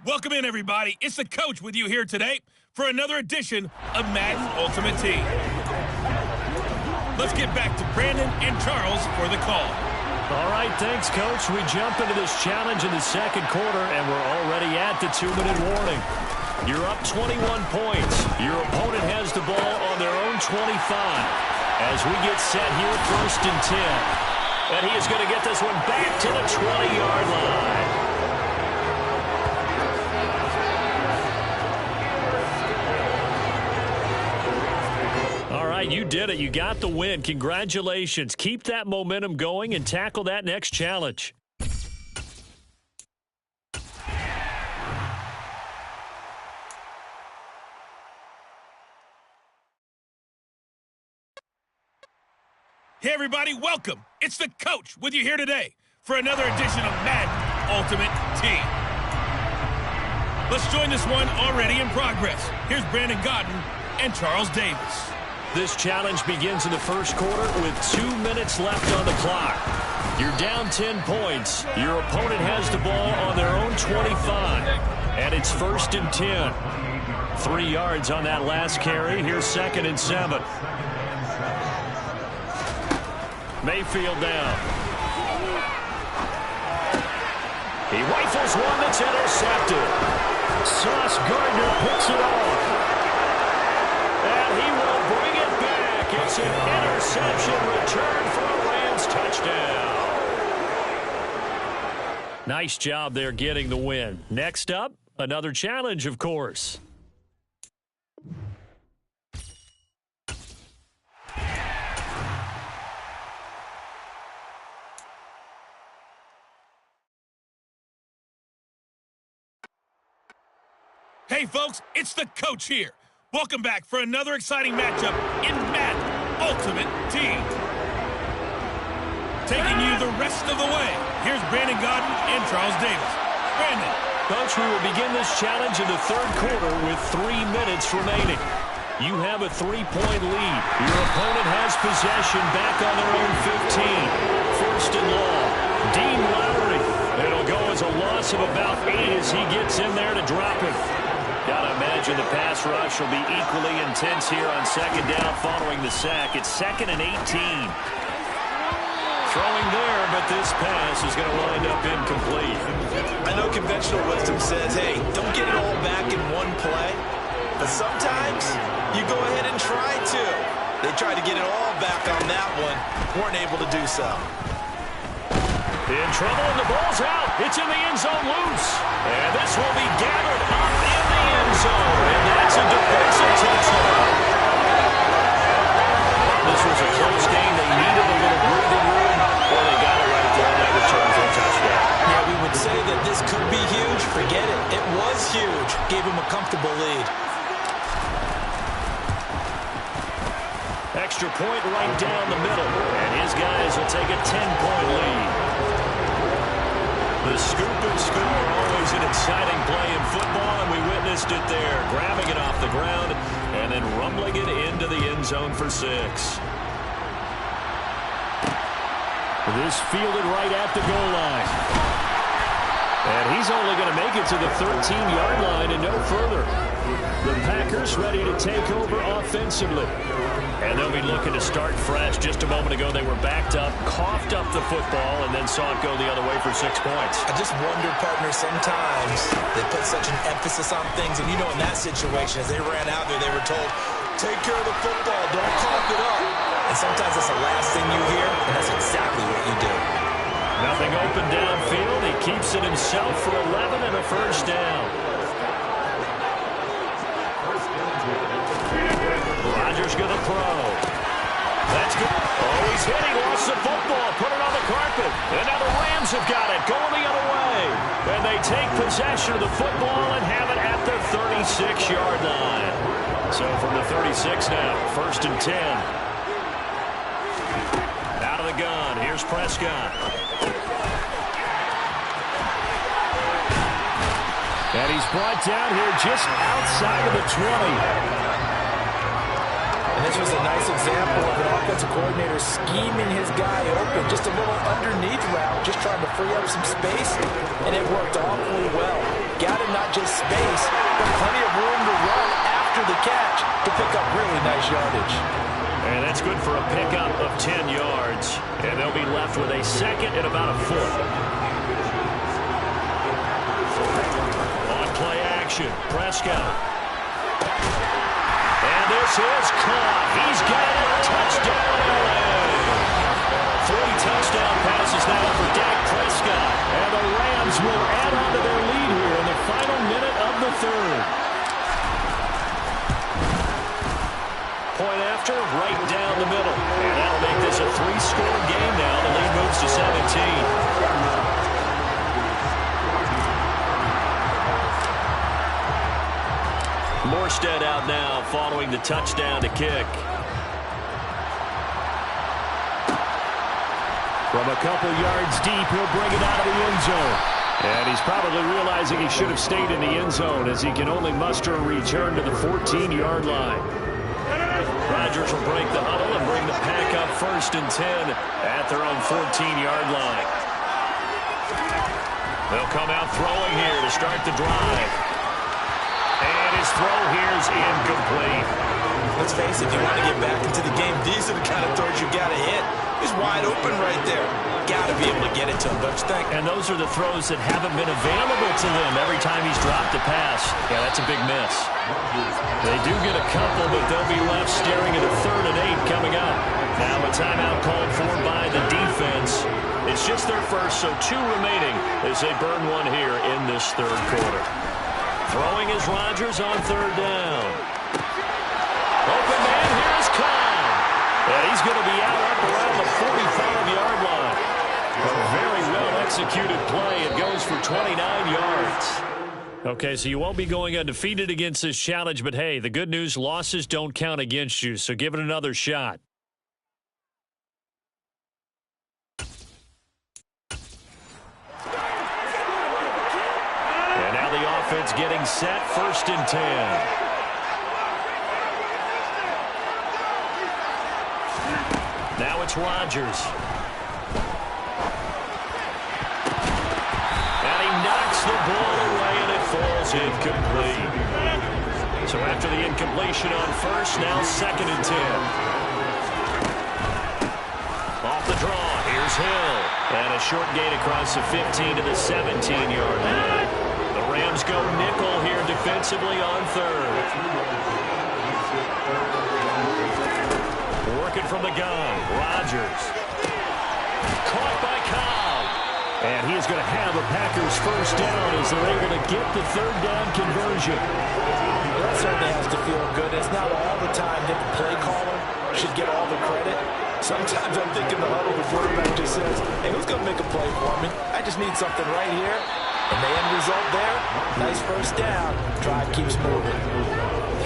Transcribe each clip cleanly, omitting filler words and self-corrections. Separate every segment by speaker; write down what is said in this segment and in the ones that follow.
Speaker 1: Welcome in, everybody. It's the coach with you here today for another edition of Madden Ultimate Team. Let's get back to Brandon and Charles for the call.
Speaker 2: All right, thanks, Coach. We jump into this challenge in the second quarter, and we're already at the 2-minute warning. You're up 21 points. Your opponent has the ball on their own 25. As we get set here, 1st and 10. And he is going to get this one back to the 20-yard line. You did it. You got the win. Congratulations. Keep that momentum going and tackle that next challenge.
Speaker 1: Hey, everybody. Welcome. It's the coach with you here today for another edition of Madden Ultimate Team. Let's join this one already in progress. Here's Brandon Godden and Charles Davis.
Speaker 2: This challenge begins in the first quarter with 2 minutes left on the clock. You're down 10 points. Your opponent has the ball on their own 25. And it's 1st and 10. 3 yards on that last carry. Here's 2nd and 7. Mayfield down. He rifles one that's intercepted. Sauce Gardner picks it off. And he will bring it back. It's an interception return for a Rams touchdown. Nice job there getting the win. Next up, another challenge, of course.
Speaker 1: Hey, folks, it's the coach here. Welcome back for another exciting matchup in Madden Ultimate Team. Taking you the rest of the way, here's Brandon Godden and Charles Davis. Brandon.
Speaker 2: Coach, we will begin this challenge in the third quarter with 3 minutes remaining. You have a 3-point lead. Your opponent has possession back on their own 15. 1st and long. Dean Lowry. It'll go as a loss of about 8 as he gets in there to drop it. Gotta imagine the pass rush will be equally intense here on 2nd down following the sack. It's 2nd and 18. Throwing there, but this pass is going to wind up incomplete.
Speaker 3: I know conventional wisdom says, hey, don't get it all back in one play. But sometimes you go ahead and try to. They tried to get it all back on that one. Weren't able to do so.
Speaker 2: In trouble, and the ball's out. It's in the end zone loose. And this will be gathered up in the end zone. And that's a defensive touchdown. This was a close game. They needed a little breathing room. Well, they got it right there, and that return for a touchdown.
Speaker 3: Yeah, we would say that this could be huge. Forget it. It was huge. Gave him a comfortable lead.
Speaker 2: Extra point right down the middle. And his guys will take a 10-point lead. The scoop and score, always an exciting play in football, and we witnessed it there, grabbing it off the ground and then rumbling it into the end zone for 6. This fielded right at the goal line. And he's only going to make it to the 13-yard line and no further. The Packers ready to take over offensively. And they'll be looking to start fresh. Just a moment ago, they were backed up, coughed up the football, and then saw it go the other way for 6 points.
Speaker 3: I just wonder, partner, sometimes they put such an emphasis on things. And, you know, in that situation, as they ran out there, they were told, take care of the football, don't cough it up. And sometimes that's the last thing you hear, and that's exactly what you do.
Speaker 2: Nothing open downfield. He keeps it himself for 11 and a 1st down. Rodgers going to throw. That's good. Oh, he's hit. He lost the football. Put it on the carpet. And now the Rams have got it. Going the other way. And they take possession of the football and have it at the 36-yard line. So from the 36 now, 1st and 10. Out of the gun. Here's Prescott. And he's brought down here just outside of the 20.
Speaker 3: And this was a nice example of an offensive coordinator scheming his guy open. Just a little underneath route, just trying to free up some space, and it worked awfully well. got him not just space, but plenty of room to run after the catch to pick up really nice yardage.
Speaker 2: And that's good for a pickup of 10 yards. And they'll be left with a second and about a foot. On play action, Prescott. And this is caught. He's got it. Touchdown, LA. 3 touchdown passes now for Dak Prescott. And the Rams will add on to their lead here in the final minute of the third. Point after, right down the middle. And that'll make this a 3-score game now. The lead moves to 17. Morstead out now following the touchdown to kick. From a couple yards deep, he'll bring it out of the end zone. And he's probably realizing he should have stayed in the end zone as he can only muster a return to the 14-yard line. Rodgers will break the huddle and bring the pack up 1st and 10 at their own 14-yard line. They'll come out throwing here to start the drive. And his throw here is incomplete.
Speaker 3: Let's face it, if you want to get back into the game, these are the kind of throws you got to hit. He's wide open right there. Got to be able to get it to him, don't you think?
Speaker 2: And those are the throws that haven't been available to them every time he's dropped a pass. Yeah, that's a big miss. They do get a couple, but they'll be left staring at a 3rd and 8 coming up. Now a timeout called for by the defense. It's just their first, so 2 remaining as they burn one here in this third quarter. Throwing is Rodgers on 3rd down. Open man, here's Cobb. And he's going to be out up around the 45-yard line. A very well-executed play. It goes for 29 yards. Okay, so you won't be going undefeated against this challenge, but hey, the good news, losses don't count against you, so give it another shot. And now the offense getting set, 1st and 10. Now it's Rodgers. And he knocks the ball away, and it falls incomplete. So after the incompletion on 1st, now 2nd and 10. Off the draw, here's Hill. And a short gain across the 15 to the 17-yard line. The Rams go nickel here defensively on 3rd. Working from the gun, Rodgers. Caught by Cobb. And he is going to have a Packers 1st down as they're able to get the 3rd down conversion.
Speaker 3: That certainly has to feel good. It's not all the time that the play caller should get all the credit. Sometimes I'm thinking the huddle, the quarterback just says, hey, who's going to make a play for me? I just need something right here. And the end result there, nice 1st down. Drive keeps moving.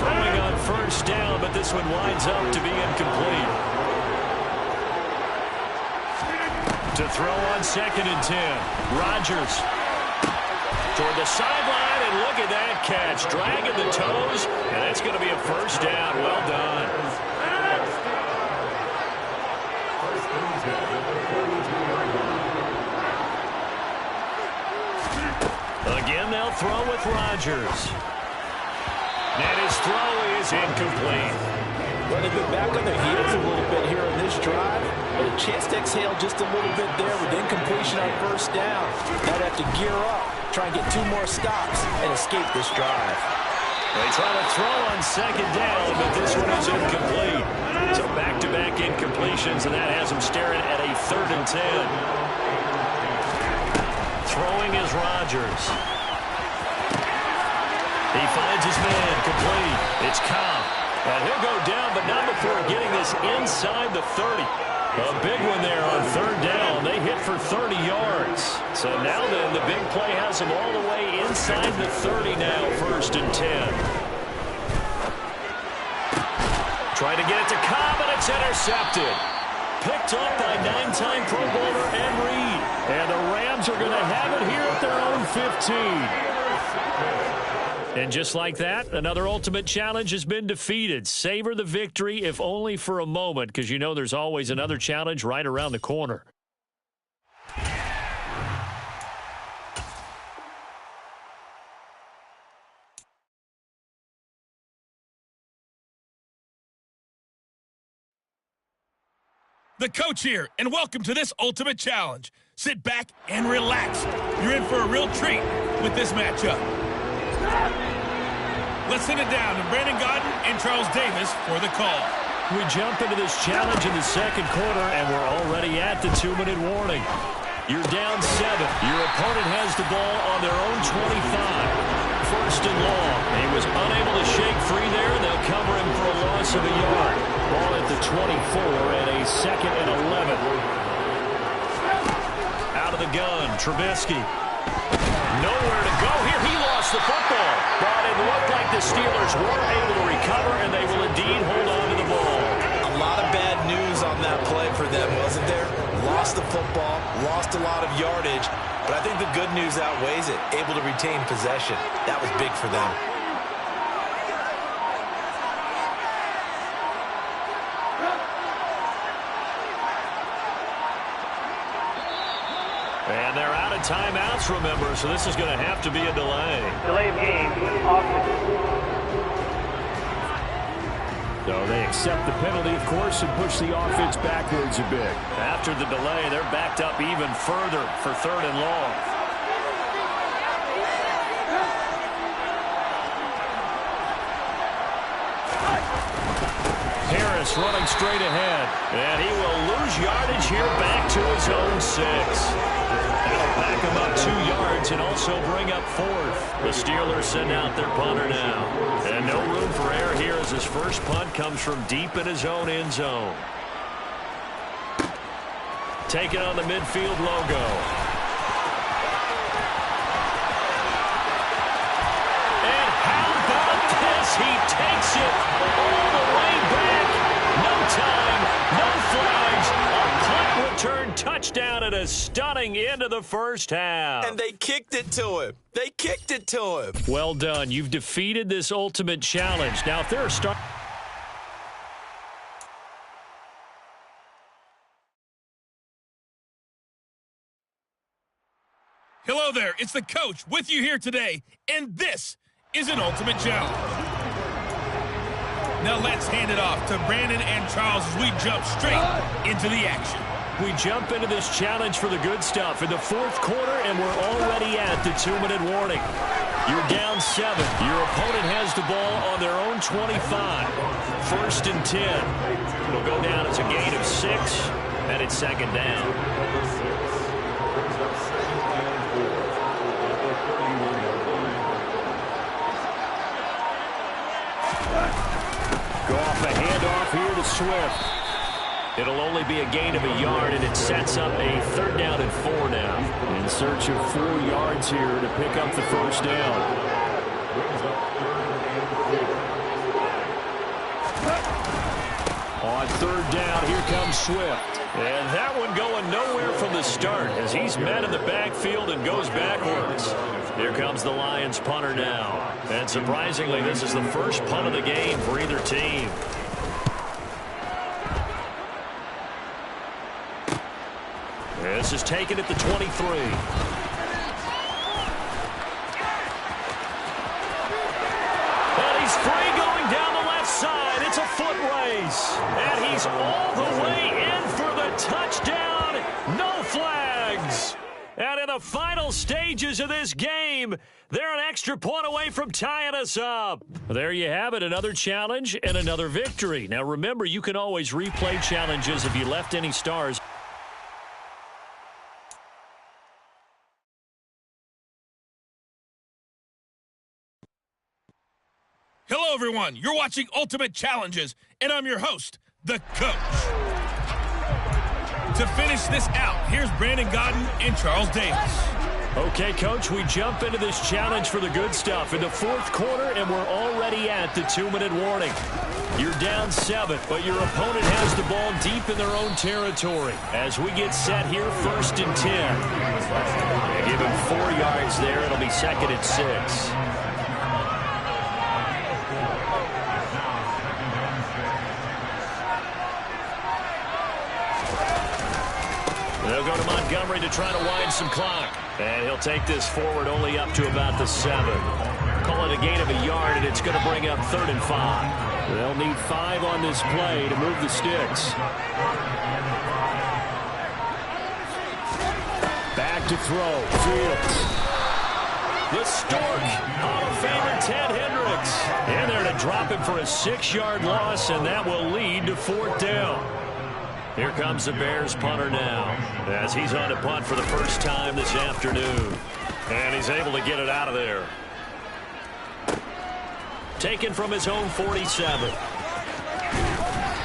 Speaker 2: Throwing on 1st down, but this one winds up to be incomplete. To throw on 2nd and 10. Rodgers toward the sideline, and look at that catch. Dragging the toes, and it's going to be a 1st down. Well done. Again, they'll throw with Rodgers. And his throw is incomplete.
Speaker 3: Well, they've been back on their heels a little bit here on this drive, but a chance to exhale just a little bit there with incompletion on 1st down. Now they have to gear up, try and get 2 more stops and escape this drive.
Speaker 2: They try to throw on 2nd down, but this one is incomplete. So back-to-back incompletions, and that has them staring at a 3rd and 10. Throwing is Rodgers. He finds his man, complete. It's Cobb. And he'll go down, but not before getting this inside the 30. A big one there on 3rd down. They hit for 30 yards. So now then, the big play has them all the way inside the 30 now, 1st and 10. Trying to get it to Cobb, and it's intercepted. Picked up by 9-time Pro Bowler Ed Reed. And the Rams are going to have it here at their own 15. And just like that, another ultimate challenge has been defeated. Savor the victory, if only for a moment, because you know there's always another challenge right around the corner.
Speaker 1: The coach here, and welcome to this Ultimate Challenge. Sit back and relax. You're in for a real treat with this matchup. Let's send it down to Brandon Gaudin and Charles Davis for the call.
Speaker 2: We jump into this challenge in the second quarter, and we're already at the 2-minute warning. You're down 7. Your opponent has the ball on their own 25. First and long. He was unable to shake free there. They'll cover him for a loss of a yard. Ball at the 24 and a 2nd and 11. Out of the gun, Trubisky. Nowhere to go here. He lost the football. But it looked like the Steelers were able to recover, and they will indeed hold on to the ball.
Speaker 3: A lot of bad news on that play for them, wasn't there? Lost the football, lost a lot of yardage, but I think the good news outweighs it. Able to retain possession. That was big for them.
Speaker 2: And they're out of timeouts, remember, so this is going to have to be a delay.
Speaker 4: Delay of game, offense.
Speaker 2: So they accept the penalty, of course, and push the offense backwards a bit. After the delay, they're backed up even further for 3rd and long. Harris running straight ahead. And he will lose yardage here back to his own 6. That'll back him up 2 yards and also bring up 4th. The Steelers send out their punter now. And no room for error here as his first punt comes from deep in his own end zone. Taking on the midfield logo. And how about this? He takes it all the way back. No time, no flags. A punt return touchdown and a stunning end of the first half.
Speaker 3: And they kicked it to him. They kicked it to him.
Speaker 2: Well done. You've defeated this ultimate challenge. Now, if there are
Speaker 1: Hello there, it's the coach with you here today, and this is an Ultimate Challenge. Now let's hand it off to Brandon and Charles as we jump straight into the action.
Speaker 2: We jump into this challenge for the good stuff in the 4th quarter, and we're already at the 2-minute warning. You're down 7. Your opponent has the ball on their own 25. 1st and 10. It'll go down as a gain of 6, and it's 2nd down. Go off a handoff here to Swift. It'll only be a gain of a yard, and it sets up a 3rd down and 4 now. In search of 4 yards here to pick up the first down. On 3rd down, here comes Swift. And that one going nowhere from the start as he's met in the backfield and goes backwards. Here comes the Lions punter now. And surprisingly, this is the first punt of the game for either team. This is taken at the 23. And he's free going down the left side. It's a foot race. And he's all the way in for the touchdown. No flags. And in the final stages of this game, they're an extra point away from tying us up. There you have it, another challenge and another victory. Now remember, you can always replay challenges if you left any stars.
Speaker 1: Hello, everyone. You're watching Ultimate Challenges, and I'm your host, the coach. To finish this out, here's Brandon Gaudin and Charles Davis.
Speaker 2: Okay, Coach, we jump into this challenge for the good stuff in the 4th quarter, and we're already at the 2-minute warning. You're down 7, but your opponent has the ball deep in their own territory. As we get set here, 1st and 10. They give him 4 yards there. It'll be 2nd and 6. They'll go to Montgomery to try to wind some clock. And he'll take this forward only up to about the 7. Call it a gain of a yard, and it's going to bring up 3rd and 5. They'll need 5 on this play to move the sticks. Back to throw. Fields. The Stork, Hall of Famer Ted Hendricks. In there to drop him for a 6-yard loss, and that will lead to 4th down. Here comes the Bears punter now, as he's on to punt for the first time this afternoon. And he's able to get it out of there. Taken from his own 47.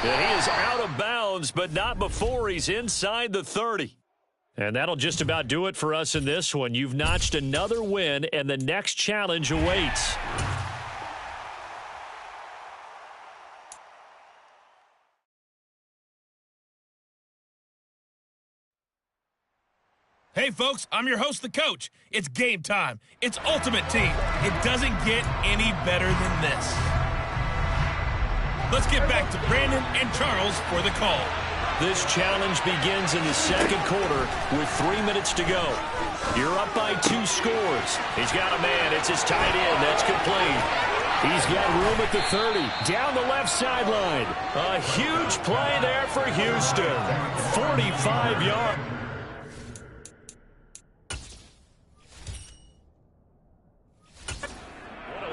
Speaker 2: And he is out of bounds, but not before he's inside the 30. And that'll just about do it for us in this one. You've notched another win, and the next challenge awaits.
Speaker 1: Hey, folks, I'm your host, the coach. It's game time. It's Ultimate Team. It doesn't get any better than this. Let's get back to Brandon and Charles for the call.
Speaker 2: This challenge begins in the second quarter with 3 minutes to go. You're up by 2 scores. He's got a man. It's his tight end. That's complete. He's got room at the 30. Down the left sideline. A huge play there for Houston. 45 yards.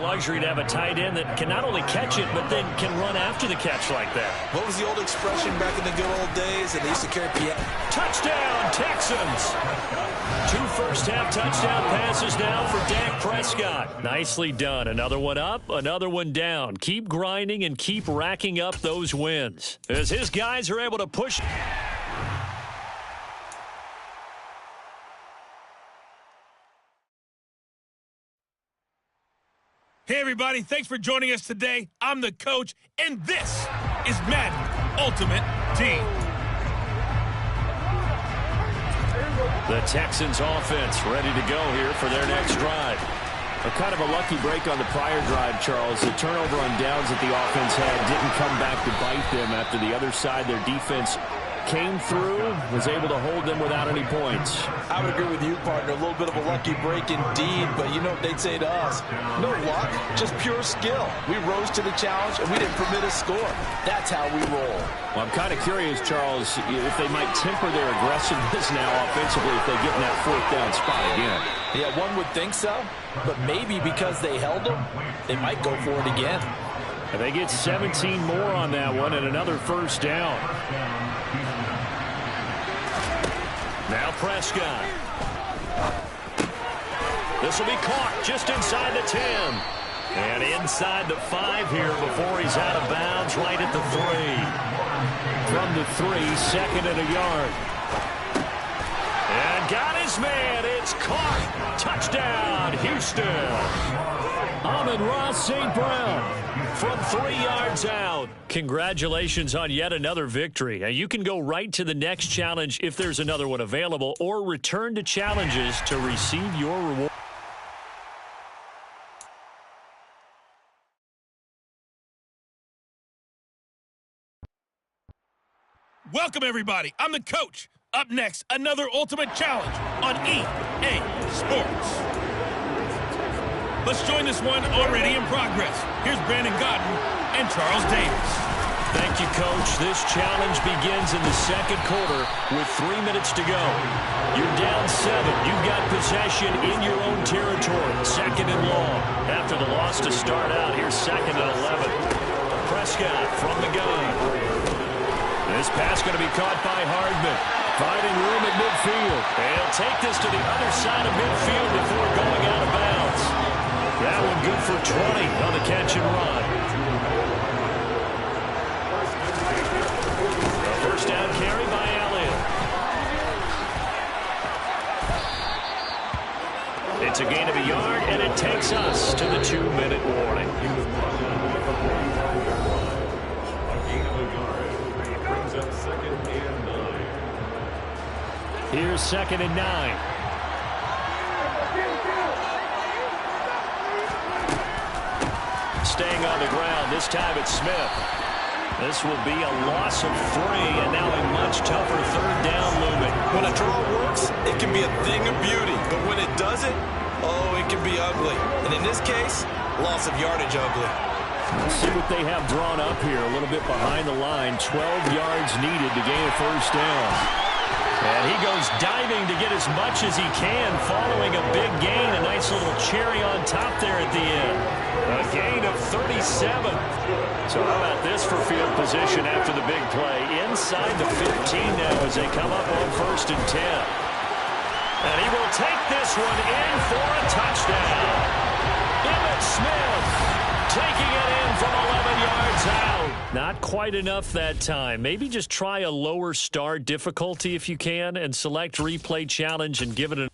Speaker 2: Luxury to have a tight end that can not only catch it, but then can run after the catch like that.
Speaker 3: What was the old expression back in the good old days that they used to carry piano?
Speaker 2: Touchdown, Texans! 2 first-half touchdown passes now for Dak Prescott. Nicely done. Another one up, another one down. Keep grinding and keep racking up those wins, as his guys are able to push.
Speaker 1: Hey, everybody, thanks for joining us today. I'm the coach, and this is Madden Ultimate Team.
Speaker 2: The Texans offense ready to go here for their next drive.
Speaker 5: A kind of a lucky break on the prior drive, Charles. The turnover on downs that the offense had didn't come back to bite them after the other side. Their defense came through, was able to hold them without any points.
Speaker 3: I would agree with you, partner. A little bit of a lucky break indeed, but you know what they'd say to us? No luck, just pure skill. We rose to the challenge, and we didn't permit a score. That's how we roll.
Speaker 5: Well, I'm kind of curious, Charles, if they might temper their aggressiveness now offensively if they get in that 4th down spot again.
Speaker 3: Yeah, one would think so, but maybe because they held them, they might go for it again.
Speaker 2: And they get 17 more on that one and another first down. Now Prescott. This will be caught just inside the 10. And inside the 5 here before he's out of bounds right at the 3. From the 3, 2nd and a yard. And got his man. It's caught. Touchdown, Houston. Amon-Ra St. Brown from 3 yards out. Congratulations on yet another victory. Now, you can go right to the next challenge if there's another one available, or return to challenges to receive your reward.
Speaker 1: Welcome, everybody. I'm the coach. Up next, another Ultimate Challenge on EA Sports. Let's join this one already in progress. Here's Brandon Godden and Charles Davis.
Speaker 2: Thank you, Coach. This challenge begins in the second quarter with 3 minutes to go. You're down 7. You've got possession in your own territory. 2nd and long. After the loss to start out, here's 2nd and 11. Prescott from the gun. This pass going to be caught by Hardman. Finding room at midfield. They'll take this to the other side of midfield before going out of bounds. That one good for 20 on the catch and run. A first down carry by Elliott. It's a gain of a yard, and it takes us to the 2-minute warning. Here's 2nd and 9. Staying on the ground. This time it's Smith. This will be a loss of 3, and now a much tougher 3rd down looming.
Speaker 3: When a draw works, it can be a thing of beauty. But when it doesn't, oh, it can be ugly. And in this case, loss of yardage ugly.
Speaker 2: Let's see what they have drawn up here. A little bit behind the line. 12 yards needed to gain a first down. And he goes diving to get as much as he can following a big gain. A nice little cherry on top there at the end. A gain of 37. So how about this for field position after the big play? Inside the 15 now as they come up on 1st and 10. And he will take this one in for a touchdown. Emmitt Smith taking it in from 11 yards out. Not quite enough that time. Maybe just try a lower start difficulty if you can and select replay challenge and give it a...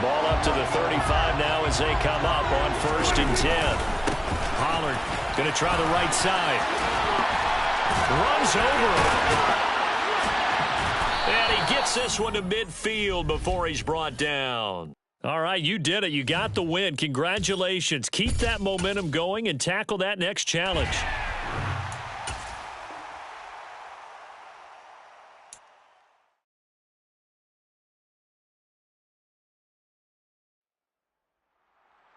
Speaker 2: Ball up to the 35 now as they come up on 1st and 10. Pollard going to try the right side. Runs over it. And he gets this one to midfield before he's brought down. All right, you did it. You got the win. Congratulations. Keep that momentum going and tackle that next challenge.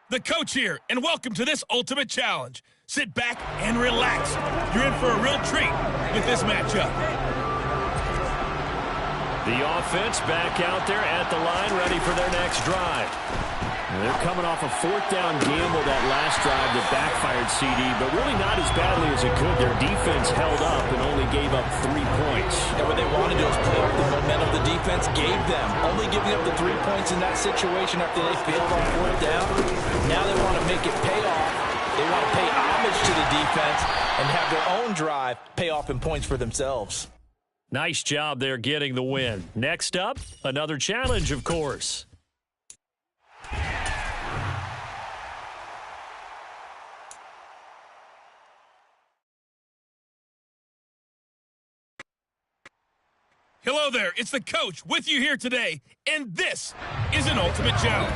Speaker 1: The coach here, and welcome to this Ultimate Challenge. Sit back and relax. You're in for a real treat with this matchup.
Speaker 2: The offense back out there at the line, ready for their next drive. They're coming off a 4th down gamble that last drive that backfired CD, but really not as badly as it could. Their defense held up and only gave up 3 points.
Speaker 3: And what they want to do is play off the momentum the defense gave them. Only giving up the 3 points in that situation after they failed on 4th down. Now they want to make it pay off. They want to pay homage to the defense and have their own drive pay off in points for themselves.
Speaker 2: Nice job there getting the win. Next up, another challenge, of course.
Speaker 1: Hello there, it's the coach with you here today, and this is an Ultimate Challenge.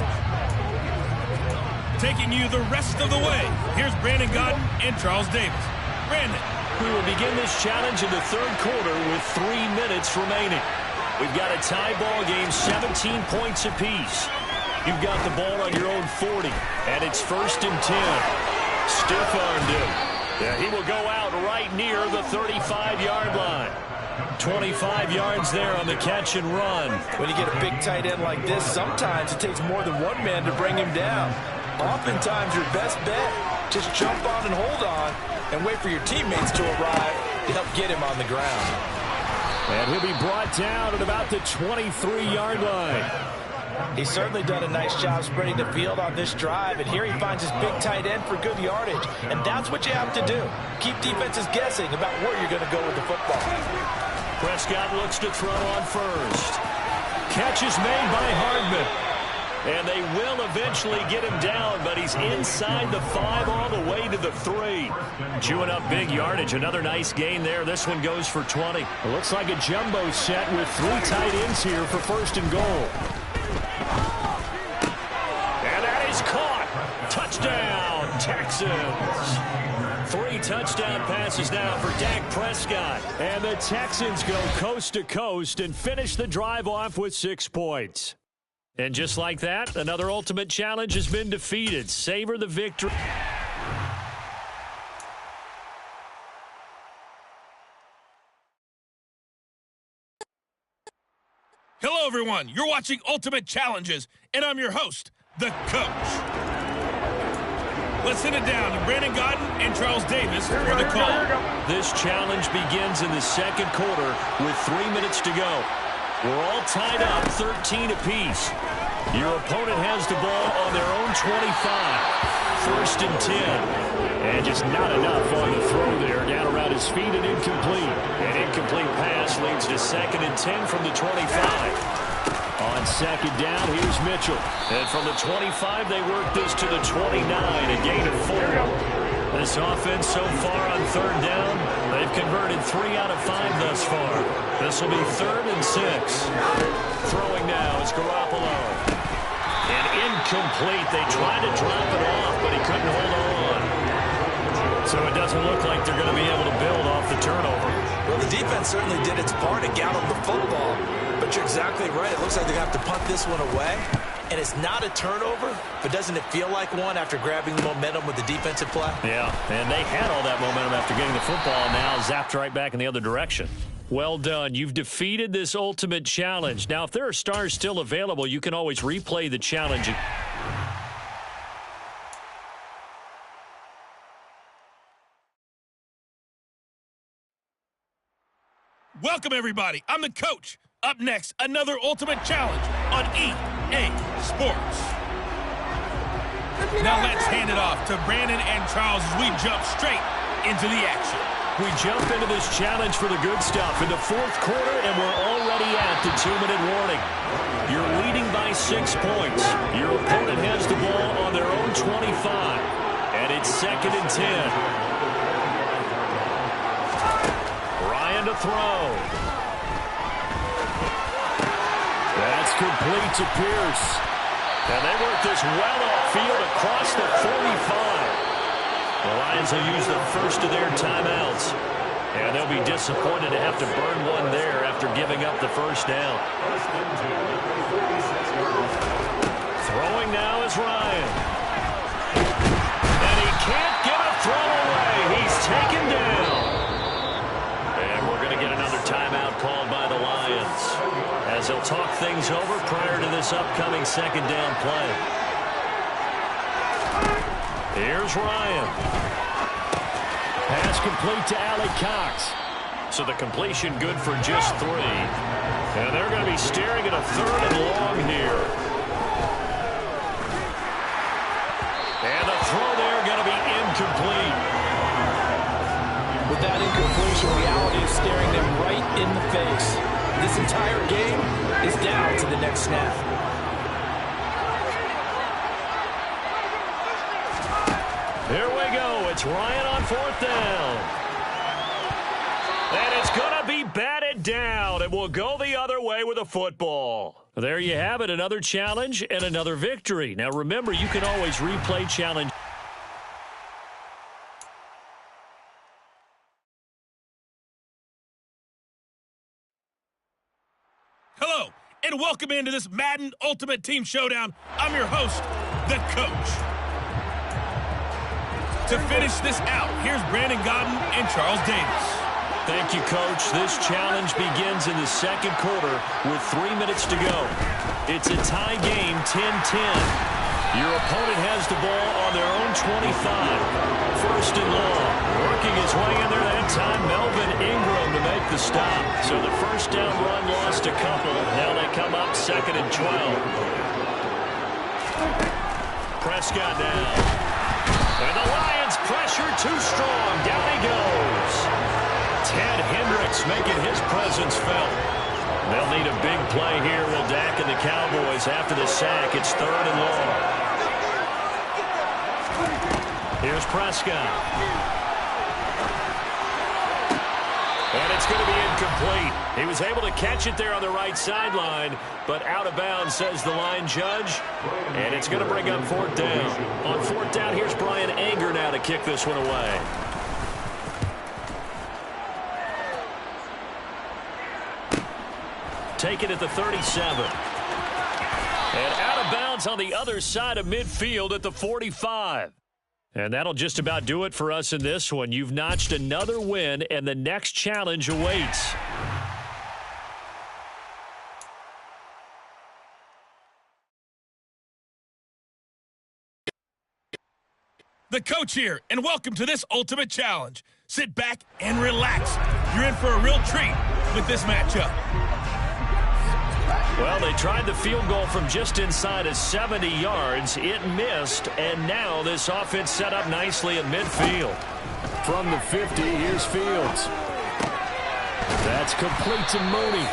Speaker 1: Taking you the rest of the way, here's Brandon Godden and Charles Davis. Brandon.
Speaker 2: We will begin this challenge in the 3rd quarter with 3 minutes remaining. We've got a tie ball game, 17 points apiece. You've got the ball on your own 40, and it's 1st and 10. Stiff-armed him. Yeah, he will go out right near the 35-yard line. 25 yards there on the catch and run.
Speaker 3: When you get a big tight end like this, sometimes it takes more than one man to bring him down. Oftentimes, your best bet, just jump on and hold on and wait for your teammates to arrive to help get him on the ground.
Speaker 2: And he'll be brought down at about the 23-yard line.
Speaker 3: He's certainly done a nice job spreading the field on this drive, and here he finds his big tight end for good yardage. And that's what you have to do. Keep defenses guessing about where you're going to go with the football.
Speaker 2: Prescott looks to throw on 1st. Catch is made by Hardman. And they will eventually get him down, but he's inside the 5 all the way to the 3. Chewing up big yardage. Another nice gain there. This one goes for 20. It looks like a jumbo set with 3 tight ends here for 1st and goal. And that is caught. Touchdown, Texans. 3 touchdown passes now for Dak Prescott. And the Texans go coast to coast and finish the drive off with 6 points. And just like that, another Ultimate Challenge has been defeated. Savor the victory.
Speaker 1: Hello, everyone. You're watching Ultimate Challenges, and I'm your host, the coach. Let's send it down to Brandon Godden and Charles Davis for the call.
Speaker 2: This challenge begins in the 2nd quarter with 3 minutes to go. We're all tied up 13 apiece. Your opponent has the ball on their own 25. 1st and 10. And just not enough on the throw there. Down around his feet and incomplete. An incomplete pass leads to 2nd and 10 from the 25. On 2nd down, here's Mitchell. And from the 25, they work this to the 29, a gain of 4. This offense so far on 3rd down, they've converted 3 out of 5 thus far. This will be 3rd and 6. Throwing now is Garoppolo. And incomplete. They tried to drop it off, but he couldn't hold on. So it doesn't look like they're going to be able to build off the turnover.
Speaker 3: Well, the defense certainly did its part to gallop the football. But you're exactly right. It looks like they're going to have to punt this one away. And it's not a turnover, but doesn't it feel like one after grabbing the momentum with the defensive play?
Speaker 2: Yeah, and they had all that momentum after getting the football, and now zapped right back in the other direction. Well done. You've defeated this ultimate challenge. Now, if there are stars still available, you can always replay the challenge.
Speaker 1: Welcome, everybody. I'm the coach. Up next, another ultimate challenge on EA Sports. Now let's hand it off to Brandon and Charles as we jump straight into the action.
Speaker 2: We jump into this challenge for the good stuff in the fourth quarter, and we're already at the 2-minute warning. You're leading by 6 points. Your opponent has the ball on their own 25, and it's 2nd and 10. Ryan to throw. That's complete to Pierce. And they work this well upfield across the 45. The Lions will use the first of their timeouts. And they'll be disappointed to have to burn one there after giving up the first down. Throwing now is Ryan. And he can't get a throw away. He's taken down. And we're going to get another timeout called by the Lions, as they'll talk things over prior to this upcoming 2nd down play. Here's Ryan. Pass complete to Alec Cox. So the completion good for just 3. And they're going to be staring at a 3rd and long here. And the throw there going to be incomplete.
Speaker 3: With that incompletion, reality is staring them right in the face. This entire game is down to the next snap.
Speaker 2: Here we go. It's Ryan on 4th down. And it's going to be batted down. It will go the other way with a football. There you have it, another challenge and another victory. Now remember, you can always replay challenge.
Speaker 1: Hello, and welcome into this Madden Ultimate Team Showdown. I'm your host, the Coach. To finish this out, here's Brandon Godden and Charles Davis.
Speaker 2: Thank you, Coach. This challenge begins in the 2nd quarter with 3 minutes to go. It's a tie game, 10-10. Your opponent has the ball on their own 25. 1st and long. Working his way in there that time, Melvin Ingram to make the stop. So the first down run lost a couple. Now they come up 2nd and 12. Prescott now. And the Lions pressure too strong. Down he goes. Ted Hendricks making his presence felt. They'll need a big play here. Will Dak and the Cowboys after the sack. It's 3rd and long. Here's Prescott. And it's going to be incomplete. He was able to catch it there on the right sideline, but out of bounds, says the line judge. And it's going to bring up 4th down. On 4th down, here's Brian Anger now to kick this one away. Take it at the 37. And out of bounds on the other side of midfield at the 45. And that'll just about do it for us in this one. You've notched another win, and the next challenge awaits.
Speaker 1: The Coach here, and welcome to this Ultimate Challenge. Sit back and relax. You're in for a real treat with this matchup.
Speaker 2: Well, they tried the field goal from just inside of 70 yards. It missed, and now this offense set up nicely in midfield.
Speaker 5: From the 50, here's Fields. That's complete to Mooney.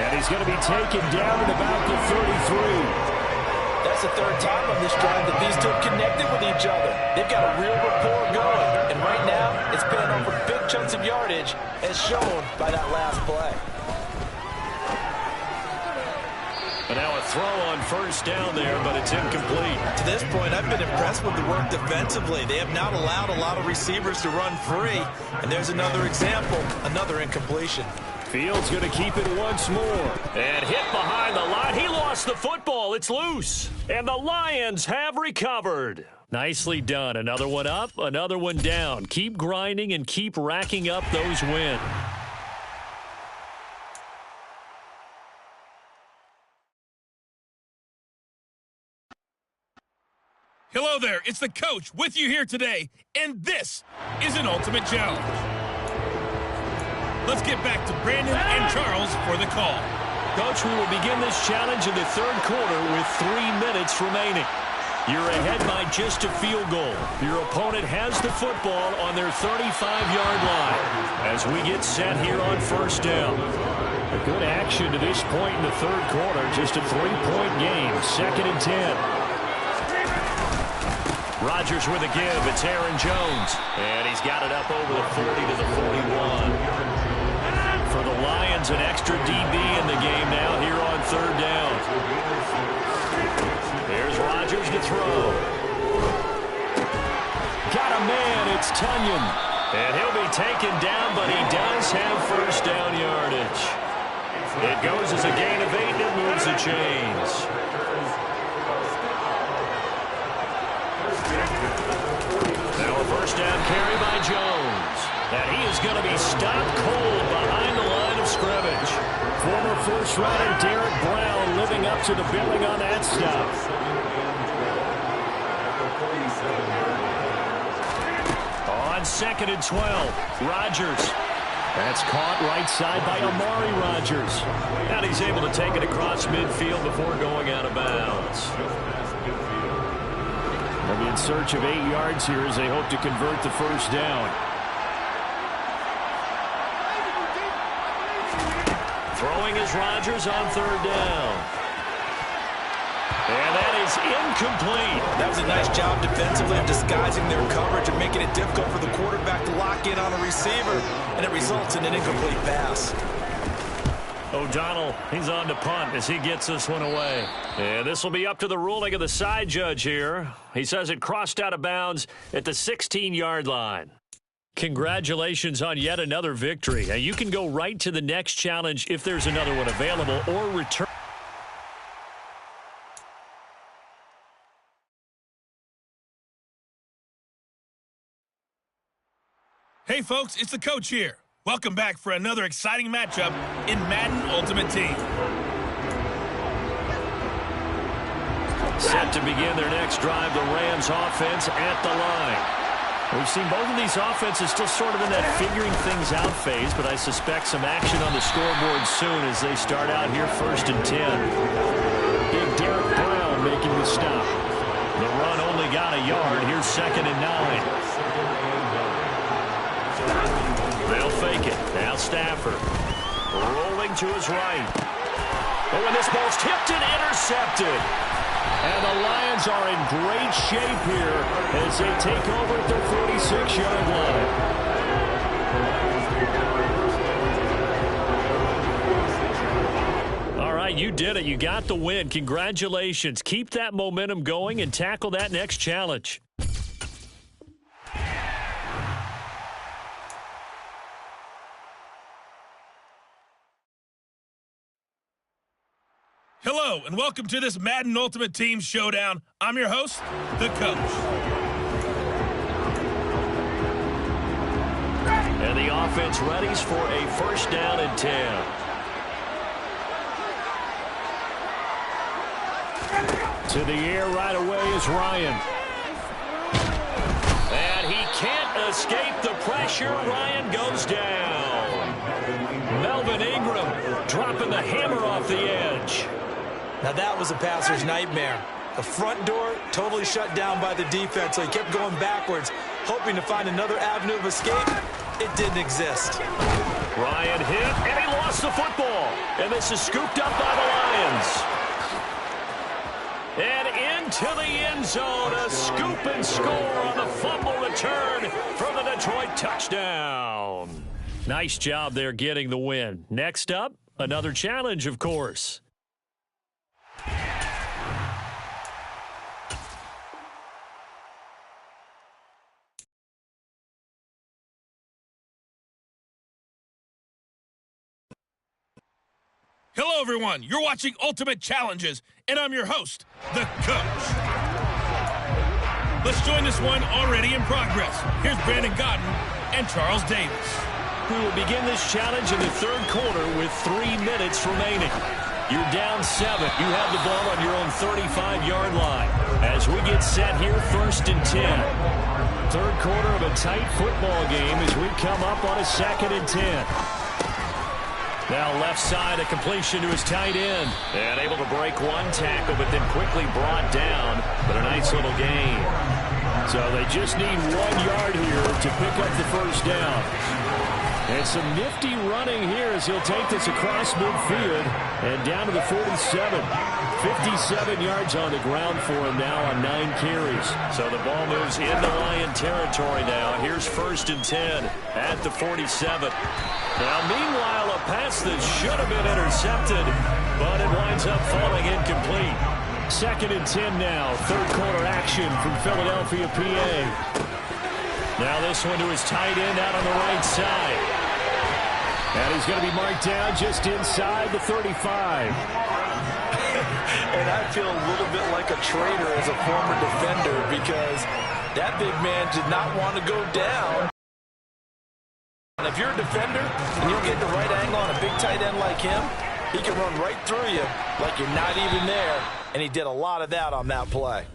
Speaker 5: And he's going to be taken down at about the 33.
Speaker 3: That's the 3rd time on this drive that these two have connected with each other. They've got a real rapport going. And right now, it's paying off with big chunks of yardage, as shown by that last play.
Speaker 2: And now a throw on 1st down there, but it's incomplete.
Speaker 3: To this point, I've been impressed with the work defensively. They have not allowed a lot of receivers to run free. And there's another example, another incompletion.
Speaker 2: Fields going to keep it once more. And hit behind the line. He lost the football. It's loose. And the Lions have recovered. Nicely done. Another one up, another one down. Keep grinding and keep racking up those wins.
Speaker 1: Hello there, it's the coach with you here today, and this is an Ultimate Challenge. Let's get back to Brandon and Charles for the call.
Speaker 2: Coach, we will begin this challenge in the third quarter with 3 minutes remaining. You're ahead by just a field goal. Your opponent has the football on their 35-yard line as we get set here on first down. A good action to this point in the third quarter. Just a 3-point game. 2nd and 10. Rodgers with a give. It's Aaron Jones. And he's got it up over the 40 to the 41. For the Lions, an extra DB in the game now here on third down. Here's Rodgers to throw. Got a man. It's Tunyon. And he'll be taken down, but he does have first down yardage. It goes as a gain of 8, and it moves the chains. Now a first down carry by Jones. And he is going to be stopped cold behind the line of scrimmage. Former first-rounder Derek Brown living up to the billing on that stop. On 2nd and 12, Rodgers. That's caught right side by Amari Rodgers. And he's able to take it across midfield before going out of bounds. They'll be in search of 8 yards here as they hope to convert the first down. Throwing is Rodgers on third down. And that is incomplete.
Speaker 3: That was a nice job defensively of disguising their coverage and making it difficult for the quarterback to lock in on a receiver. And it results in an incomplete pass.
Speaker 2: O'Donnell, he's on to punt as he gets this one away. And this will be up to the ruling of the side judge here. He says it crossed out of bounds at the 16-yard line. Congratulations on yet another victory. Now you can go right to the next challenge if there's another one available or return.
Speaker 1: Hey folks, it's the coach here. Welcome back for another exciting matchup in Madden Ultimate Team.
Speaker 2: Set to begin their next drive, the Rams offense at the line. We've seen both of these offenses still sort of in that figuring things out phase, but I suspect some action on the scoreboard soon as they start out here 1st and 10. Big Derek Brown making the stop. The run only got a yard. Here's 2nd and 9. They'll fake it. Now Stafford rolling to his right. Oh, and this ball's tipped and intercepted. And the Lions are in great shape here as they take over at their 46-yard line. All right, you did it. You got the win. Congratulations. Keep that momentum going and tackle that next challenge.
Speaker 1: Hello, and welcome to this Madden Ultimate Team Showdown. I'm your host, the coach.
Speaker 2: And the offense readies for a 1st down and 10. To the air right away is Ryan. And he can't escape the pressure. Ryan goes down. Melvin Ingram dropping the hammer off the edge.
Speaker 3: Now that was a passer's nightmare. The front door totally shut down by the defense, so he kept going backwards, hoping to find another avenue of escape. It didn't exist.
Speaker 2: Ryan hit, and he lost the football. And this is scooped up by the Lions. And into the end zone, a scoop and score on the fumble return from the Detroit touchdown. Nice job there getting the win. Next up, another challenge, of course.
Speaker 1: Hello, everyone. You're watching Ultimate Challenges, and I'm your host, the Coach. Let's join this one already in progress. Here's Brandon Godden and Charles Davis.
Speaker 2: We will begin this challenge in the third quarter with 3 minutes remaining. You're down 7. You have the ball on your own 35-yard line. As we get set here, 1st and 10. Third quarter of a tight football game as we come up on a 2nd and 10. Now left side, a completion to his tight end. And able to break one tackle, but then quickly brought down. But a nice little gain. So they just need 1 yard here to pick up the first down. And some nifty running here as he'll take this across midfield and down to the 47. 57 yards on the ground for him now on 9 carries. So the ball moves into Lion territory now. Here's 1st and 10 at the 47. Now, meanwhile, a pass that should have been intercepted, but it winds up falling incomplete. 2nd and 10 now. Third quarter action from Philadelphia, PA. Now this one to his tight end out on the right side. And he's going to be marked down just inside the 35.
Speaker 3: And I feel a little bit like a traitor as a former defender because that big man did not want to go down. And if you're a defender and you'll get the right angle on a big tight end like him, he can run right through you like you're not even there. And he did a lot of that on that play.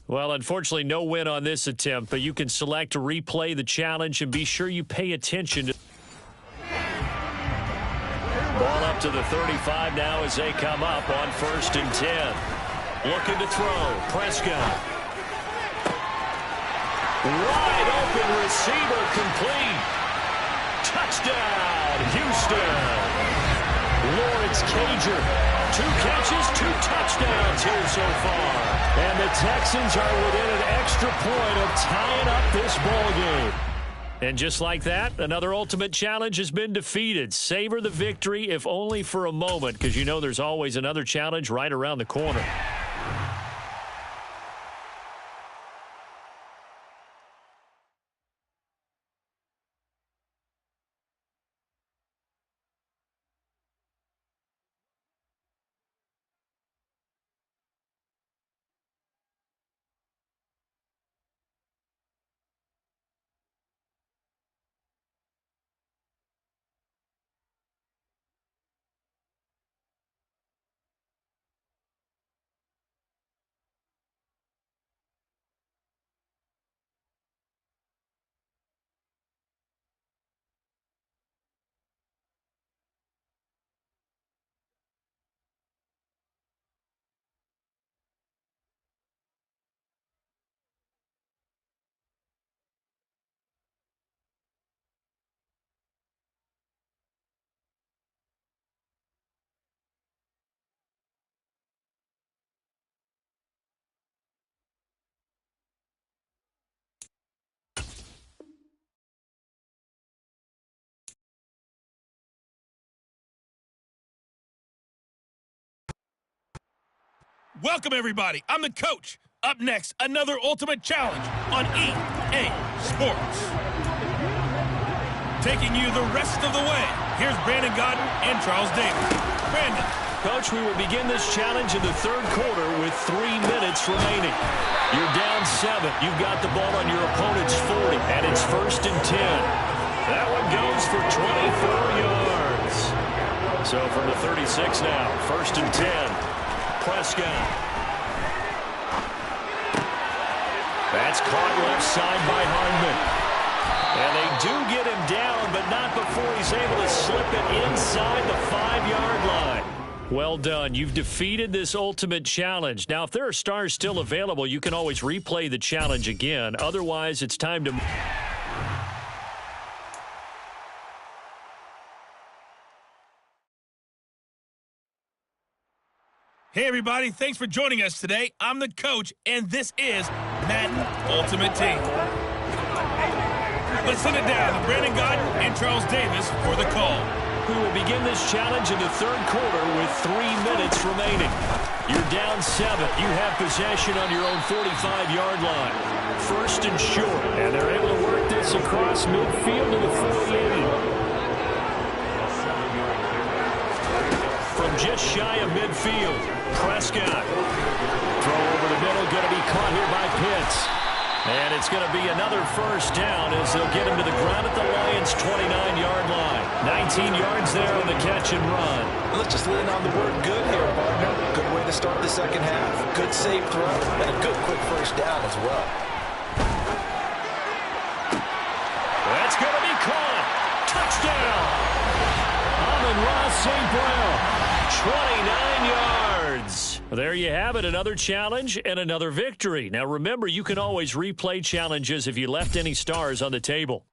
Speaker 2: Well, unfortunately, no win on this attempt, but you can select to replay the challenge and be sure you pay attention to. Ball up to the 35 now as they come up on 1st and 10. Looking to throw. Prescott. Wide open receiver complete. Touchdown, Houston. Lawrence Cager. 2 catches, 2 touchdowns here so far. And the Texans are within an extra point of tying up this ball game. And just like that, another Ultimate Challenge has been defeated. Savor the victory, if only for a moment, because you know there's always another challenge right around the corner.
Speaker 1: Welcome, everybody. I'm the Coach. Up next, another Ultimate Challenge on EA Sports. Taking you the rest of the way, here's Brandon Godden and Charles Davis. Brandon.
Speaker 2: Coach, we will begin this challenge in the third quarter with 3 minutes remaining. You're down 7. You've got the ball on your opponent's 40, and it's 1st and 10. That one goes for 24 yards. So from the 36 now, 1st and 10. Prescott. That's caught left side by Hardman. And they do get him down, but not before he's able to slip it inside the 5-yard line. Well done. You've defeated this Ultimate Challenge. Now, if there are stars still available, you can always replay the challenge again. Otherwise, it's time to...
Speaker 1: Hey, everybody. Thanks for joining us today. I'm the Coach, and this is Madden Ultimate Team. Let's send it down to Brandon Godden and Charles Davis for the call.
Speaker 2: We will begin this challenge in the third quarter with 3 minutes remaining. You're down 7. You have possession on your own 45-yard line. 1st and short, and they're able to work this across midfield to the 48. From just shy of midfield. Prescott. Throw over the middle, going to be caught here by Pitts. And it's going to be another first down as they'll get him to the ground at the Lions' 29-yard line. 19 yards there on the catch and run.
Speaker 3: Let's just lean on the word good here, partner. Good way to start the second half. Good safe throw and a good quick first down as well.
Speaker 2: That's going to be caught. Touchdown. Amon-Ra St. Brown. 29 yards. There you have it, another challenge and another victory. Now remember, you can always replay challenges if you left any stars on the table.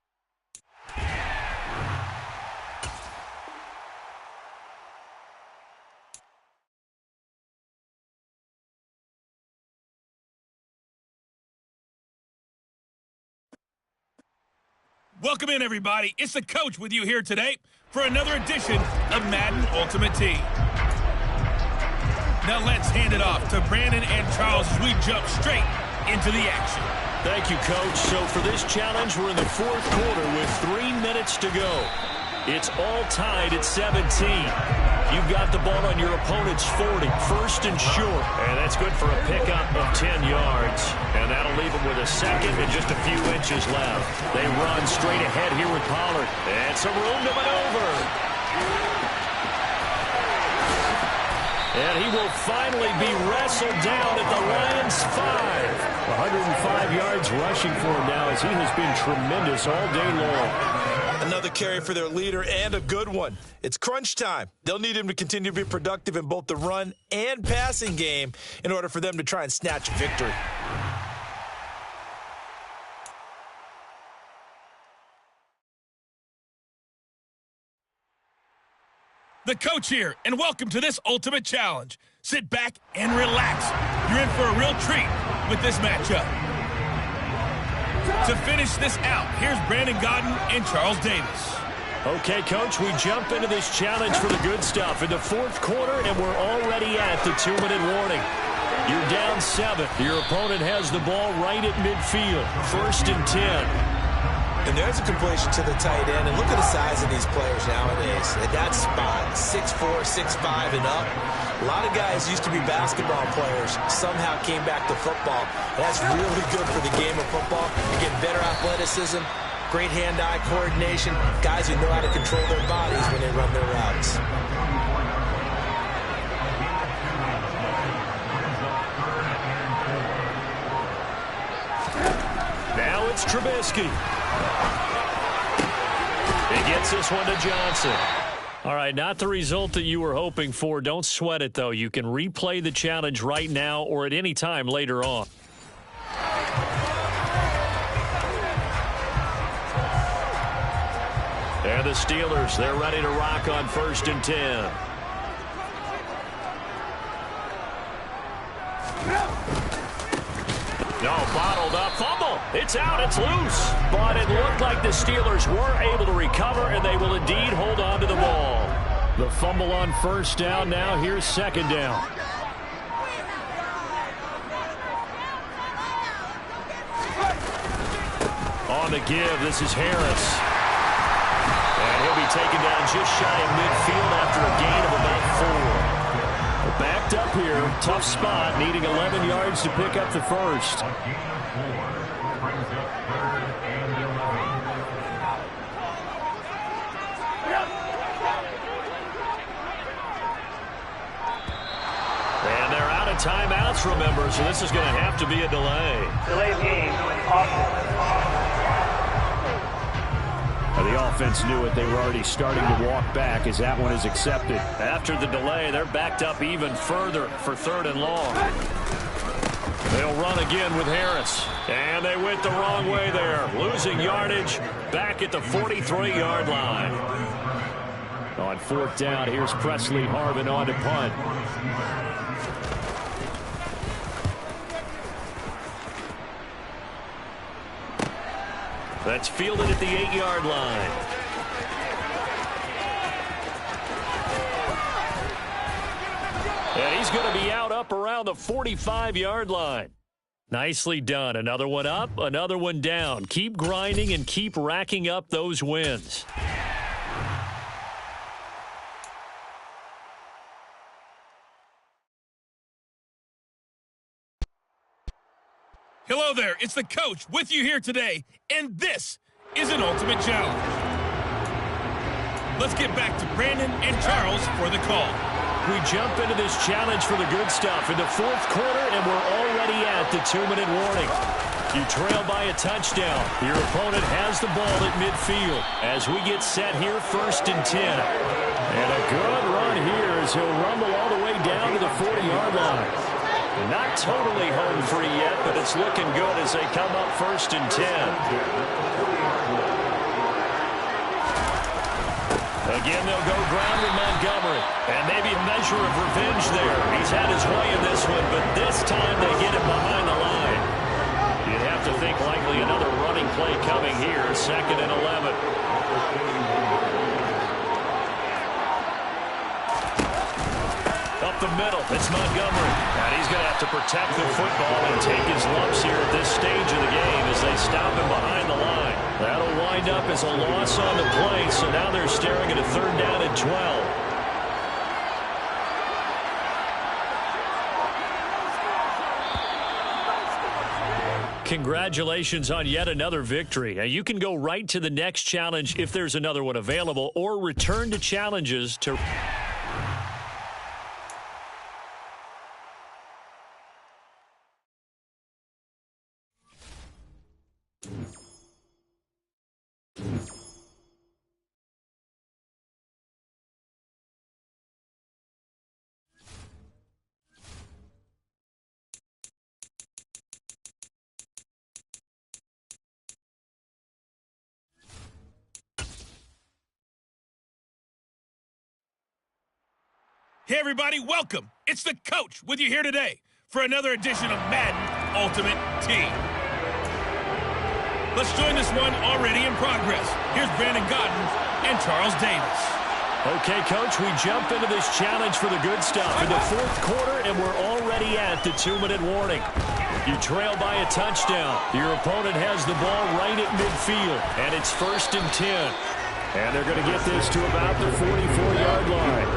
Speaker 1: Welcome in, everybody. It's the coach with you here today for another edition of Madden Ultimate Team. Now let's hand it off to Brandon and Charles as we jump straight into the action.
Speaker 2: Thank you, Coach. So for this challenge, we're in the fourth quarter with 3 minutes to go. It's all tied at 17. You've got the ball on your opponent's 40, first and short. And that's good for a pickup of 10 yards. And that'll leave them with a second and just a few inches left. They run straight ahead here with Pollard. And some room to maneuver. And he will finally be wrestled down at the Lions' 5. 105 yards rushing for him now as he has been tremendous all day long.
Speaker 3: Another carry for their leader and a good one. It's crunch time. They'll need him to continue to be productive in both the run and passing game in order for them to try and snatch a victory.
Speaker 1: The coach here, and welcome to this Ultimate Challenge. Sit back and relax. You're in for a real treat with this matchup. To finish this out, here's Brandon Godden and Charles Davis.
Speaker 2: Okay, Coach, we jump into this challenge for the good stuff in the fourth quarter, and we're already at the 2-minute warning. You're down 7. Your opponent has the ball right at midfield. First and 10.
Speaker 3: And there's a completion to the tight end. And look at the size of these players nowadays. At that spot, 6'4", 6'5", and up. A lot of guys used to be basketball players, somehow came back to football. And that's really good for the game of football. You're getting better athleticism, great hand-eye coordination, guys who know how to control their bodies when they run their routes.
Speaker 2: Now it's Trubisky. He gets this one to Johnson. All right, not the result that you were hoping for. Don't sweat it, though. You can replay the challenge right now or at any time later on. And the Steelers, they're ready to rock on first and 10. No, bottled up, fumble. It's out, it's loose. But it looked like the Steelers were able to recover, and they will indeed hold on to the ball. The fumble on first down. Now here's second down. On the give, this is Harris. And he'll be taken down just shy of midfield after a gain of about 4. Backed up here, tough spot, needing 11 yards to pick up the first. And they're out of timeouts, remember, so this is going to have to be a delay.
Speaker 4: Delay of game.
Speaker 2: The offense knew it. They were already starting to walk back as that one is accepted. After the delay, they're backed up even further for third and long. They'll run again with Harris. And they went the wrong way there. Losing yardage back at the 43-yard line. On fourth down, here's Presley Harvin on to punt. That's fielded at the 8-yard line. And he's going to be out up around the 45-yard line. Nicely done. Another one up, another one down. Keep grinding and keep racking up those wins.
Speaker 1: Hello there, it's the coach with you here today, and this is an ultimate challenge. Let's get back to Brandon and Charles for the call.
Speaker 2: We jump into this challenge for the good stuff in the fourth quarter, and we're already at the 2-minute warning. You trail by a touchdown. Your opponent has the ball at midfield as we get set here, 1st and 10. And a good run here as he'll rumble all the way down to the 40-yard line. Not totally home free yet, but it's looking good as they come up 1st and 10. Again, they'll go ground with Montgomery. And maybe a measure of revenge there. He's had his way in this one, but this time they get him behind the line. You'd have to think likely another running play coming here, 2nd and 11. Up the middle, it's Montgomery. And he's going to have to protect the football and take his lumps here at this stage of the game as they stop him behind the line. That'll wind up as a loss on the play, so now they're staring at a 3rd down and 12. Congratulations on yet another victory. Now, you can go right to the next challenge if there's another one available, or return to challenges to...
Speaker 1: Hey everybody, welcome. It's the coach with you here today for another edition of Madden Ultimate Team. Let's join this one already in progress. Here's Brandon Godden and Charles Davis.
Speaker 2: Okay, Coach, we jump into this challenge for the good stuff in the fourth quarter, and we're already at the 2-minute warning. You trail by a touchdown. Your opponent has the ball right at midfield, and it's 1st and 10. And they're going to get this to about the 44-yard line.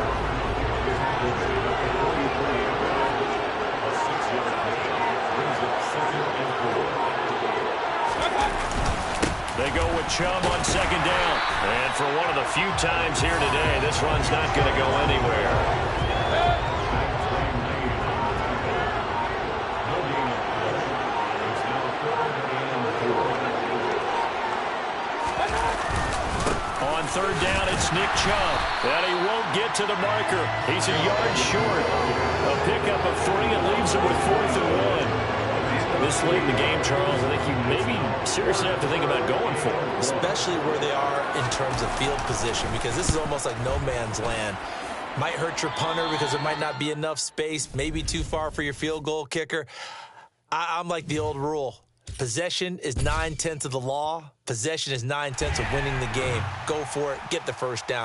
Speaker 2: They go with Chubb on 2nd down. And for one of the few times here today, this run's not going to go anywhere. On 3rd down, it's Nick Chubb. And he won't get to the marker. He's a yard short. A pickup of 3 and leaves him with 4th and 1. This late in the game, Charles, I think you maybe seriously have to think about going for it.
Speaker 3: Especially where they are in terms of field position, because this is almost like no man's land. Might hurt your punter because there might not be enough space, maybe too far for your field goal kicker. I'm like the old rule. Possession is 9/10 of the law. Possession is 9/10 of winning the game. Go for it. Get the 1st down.